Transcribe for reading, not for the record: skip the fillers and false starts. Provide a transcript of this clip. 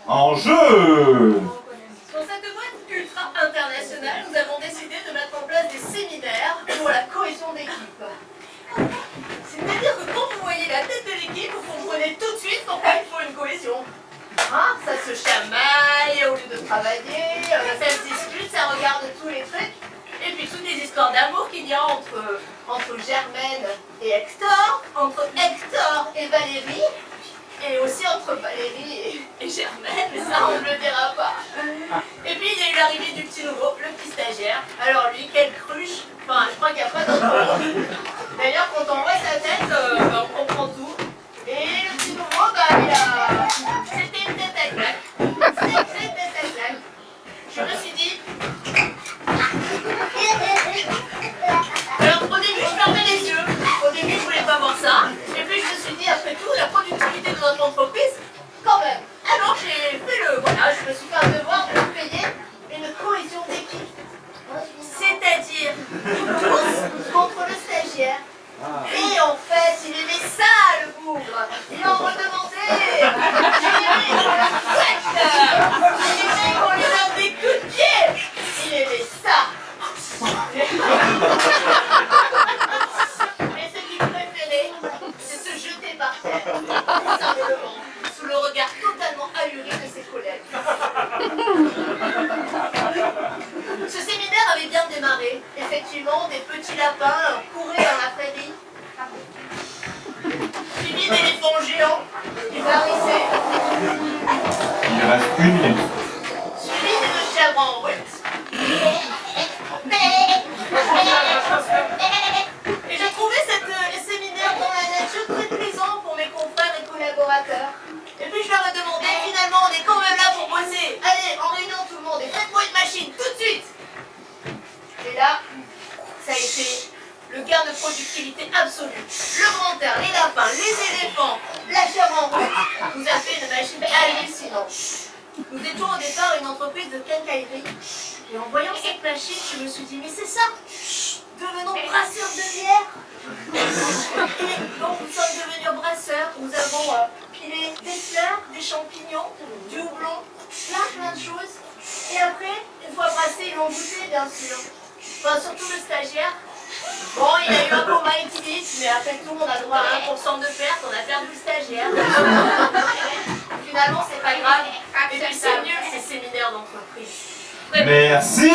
en jeu. Dans cette boîte ultra internationale, nous avons décidé de mettre en place des séminaires pour la cohésion d'équipe. C'est-à-dire que quand vous voyez la tête de l'équipe, vous comprenez tout de suite pourquoi il faut une cohésion. Hein, ça se chamaille au lieu de travailler, ça se dispute, ça regarde tous les trucs. Et puis toutes les histoires d'amour qu'il y a entre Germaine et Hector, entre Hector et Valérie, et aussi entre Valérie et Germaine, mais ça on ne le dira pas. Et puis il y a eu l'arrivée du petit nouveau, le petit stagiaire. Alors lui, quelle cruche, enfin je crois qu'il n'y a pas d'autre mot. D'ailleurs quand on voit sa tête, on comprend tout. Et le petit nouveau, c'était une tête à claque. C'était une tête à claque. Je me suis dit... Alors au début je fermais les yeux, au début je voulais pas voir ça, et puis je me suis dit après tout la productivité de notre entreprise, quand même. Alors j'ai fait voilà, je me suis fait un devoir de leur payer une cohésion d'équipe. C'est-à-dire tous contre le stagiaire. Et en fait, il aimait ça le bougre. Il en redemandait. Il aimait qu'on la fouette. Il aimait qu'on lui donne des coups de pied. Il aimait ça. Mais ce qu'il préférait, c'est se jeter par terre, tout simplement, sous le regard totalement ahuri de ses collègues. Ce séminaire avait bien démarré. Effectivement, des petits lapins couraient dans la prairie, suivis d'éléphants géants qui varissaient, Il reste une minute. suivis de chèvres en route. Et j'ai trouvé ce séminaire dans la nature très plaisant pour mes confrères et collaborateurs. Et puis je leur ai demandé, finalement on est quand même là pour bosser. Allez, en réunion tout le monde, et faites-moi une machine tout de suite. Et là, ça a été le gain de productivité absolu. Le grand air, les lapins, les éléphants, la chèvre en route nous a fait une machine hallucinante. Nous étions au départ une entreprise de quincaillerie. Et en voyant cette machine, je me suis dit, mais c'est ça, devenons brasseurs de bière. Et donc nous sommes devenus brasseurs. Nous avons pilé des fleurs, des champignons, du houblon, plein de choses. Et après, une fois brassés, ils l'ont goûté, bien sûr. Enfin, surtout le stagiaire. Bon, il a eu un coma éthylique, mais après tout, on a droit à 1% de perte, on a perdu le stagiaire. Finalement, c'est pas grave. Et puis c'est mieux, ces séminaires d'entreprise. Merci.